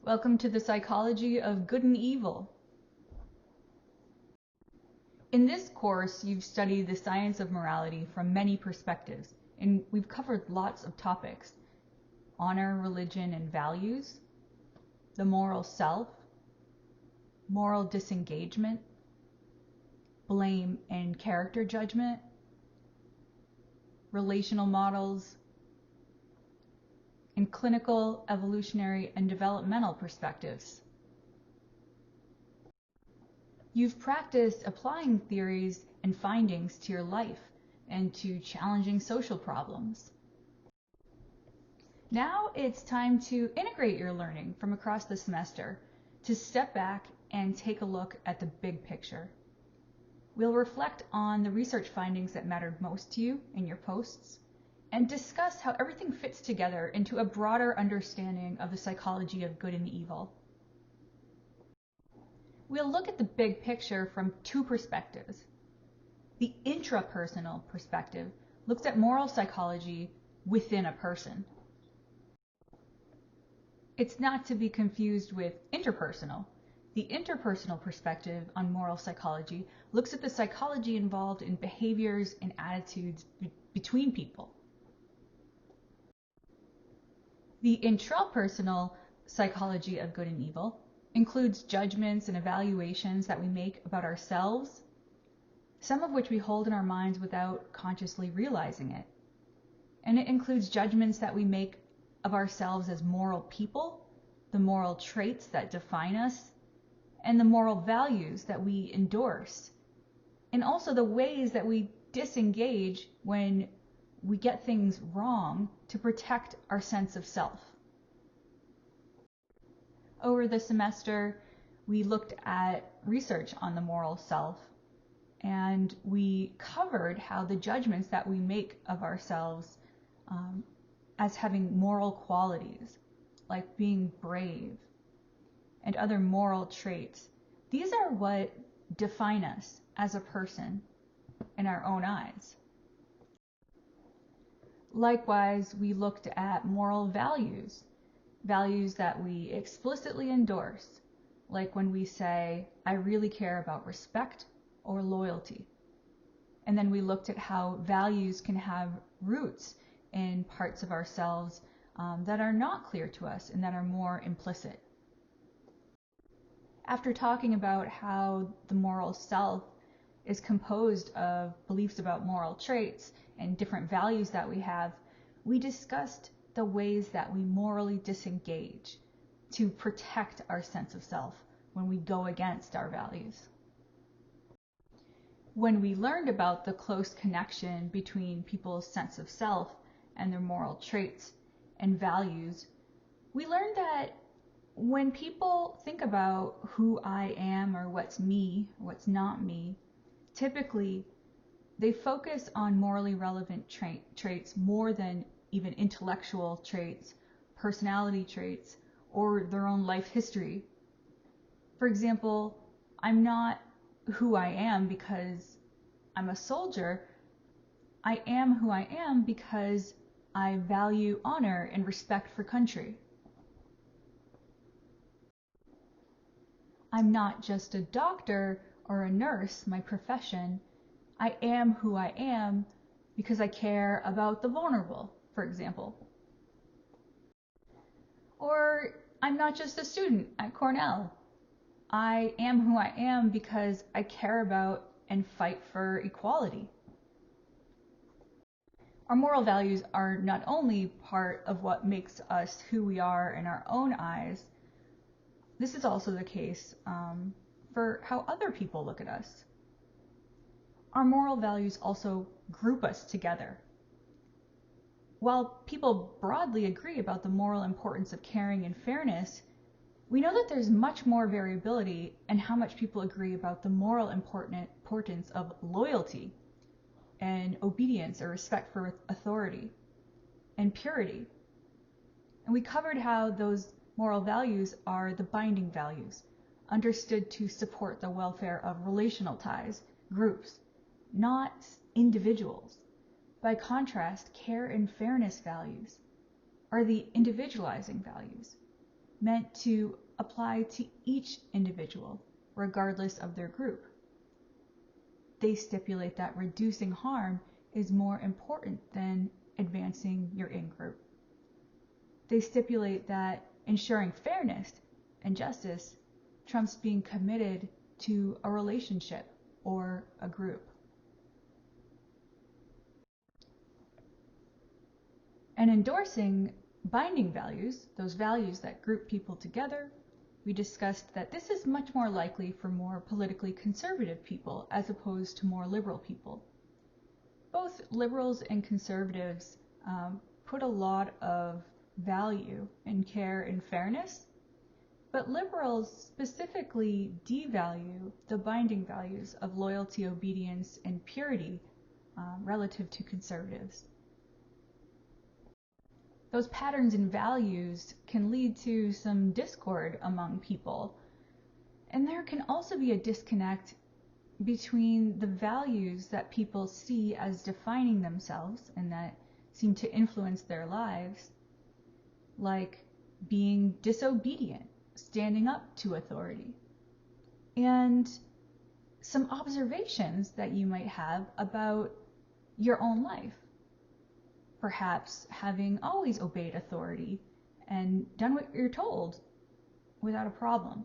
Welcome to the psychology of good and evil. In this course, you've studied the science of morality from many perspectives, and we've covered lots of topics: honor, religion, and values, the moral self, moral disengagement, blame and character judgment, relational models, and clinical, evolutionary, and developmental perspectives. You've practiced applying theories and findings to your life and to challenging social problems. Now it's time to integrate your learning from across the semester, to step back and take a look at the big picture. We'll reflect on the research findings that mattered most to you in your posts, and discuss how everything fits together into a broader understanding of the psychology of good and evil. We'll look at the big picture from two perspectives. The intrapersonal perspective looks at moral psychology within a person. It's not to be confused with interpersonal. The interpersonal perspective on moral psychology looks at the psychology involved in behaviors and attitudes between people. The intrapersonal psychology of good and evil includes judgments and evaluations that we make about ourselves, some of which we hold in our minds without consciously realizing it. And it includes judgments that we make of ourselves as moral people, the moral traits that define us, and the moral values that we endorse, and also the ways that we disengage when we get things wrong to protect our sense of self. Over the semester, we looked at research on the moral self, and we covered how the judgments that we make of ourselves as having moral qualities, like being brave and other moral traits, these are what define us as a person in our own eyes. Likewise, we looked at moral values, values that we explicitly endorse, like when we say, I really care about respect or loyalty. And then we looked at how values can have roots in parts of ourselves that are not clear to us and that are more implicit. After talking about how the moral self is composed of beliefs about moral traits and different values that we have, we discussed the ways that we morally disengage to protect our sense of self when we go against our values. When we learned about the close connection between people's sense of self and their moral traits and values, we learned that when people think about who I am or what's me, what's not me, typically they focus on morally relevant traits more than even intellectual traits, personality traits, or their own life history. For example, I'm not who I am because I'm a soldier. I am who I am because I value honor and respect for country. I'm not just a doctor or a nurse, my profession. I am who I am because I care about the vulnerable, for example. Or I'm not just a student at Cornell. I am who I am because I care about and fight for equality. Our moral values are not only part of what makes us who we are in our own eyes, this is also the case for how other people look at us. Our moral values also group us together. While people broadly agree about the moral importance of caring and fairness, we know that there's much more variability in how much people agree about the moral importance of loyalty and obedience or respect for authority and purity. And we covered how those moral values are the binding values, understood to support the welfare of relational ties, groups, not individuals. By contrast, care and fairness values are the individualizing values. meant to apply to each individual, regardless of their group. They stipulate that reducing harm is more important than advancing your in-group. They stipulate that ensuring fairness and justice trumps being committed to a relationship or a group. And endorsing binding values, those values that group people together, we discussed that this is much more likely for more politically conservative people as opposed to more liberal people. Both liberals and conservatives put a lot of value and care in fairness, but liberals specifically devalue the binding values of loyalty, obedience, and purity relative to conservatives. Those patterns and values can lead to some discord among people, and there can also be a disconnect between the values that people see as defining themselves and that seem to influence their lives, like being disobedient, standing up to authority, and some observations that you might have about your own life. Perhaps having always obeyed authority and done what you're told without a problem.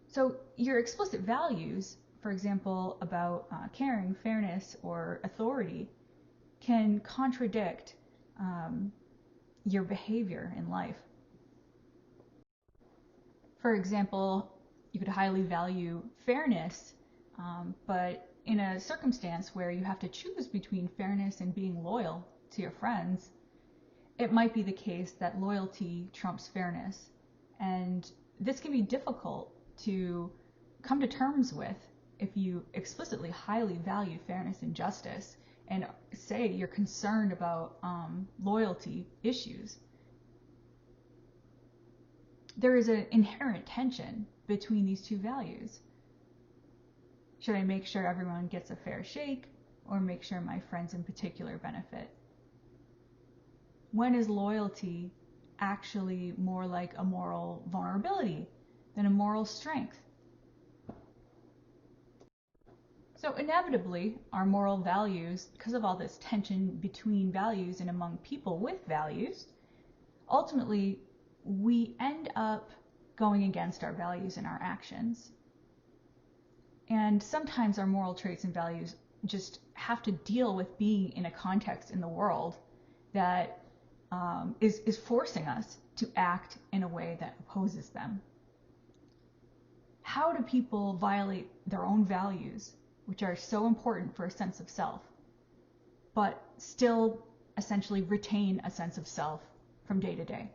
So your explicit values, for example, about caring, fairness, or authority, can contradict your behavior in life. For example, you could highly value fairness, but in a circumstance where you have to choose between fairness and being loyal to your friends, it might be the case that loyalty trumps fairness. And this can be difficult to come to terms with if you explicitly highly value fairness and justice and say you're concerned about loyalty issues. There is an inherent tension between these two values. Should I make sure everyone gets a fair shake, or make sure my friends in particular benefit? When is loyalty actually more like a moral vulnerability than a moral strength? So inevitably, our moral values, because of all this tension between values and among people with values, ultimately we end up going against our values and our actions. And sometimes our moral traits and values just have to deal with being in a context in the world that is forcing us to act in a way that opposes them. How do people violate their own values, which are so important for a sense of self, but still essentially retain a sense of self from day to day?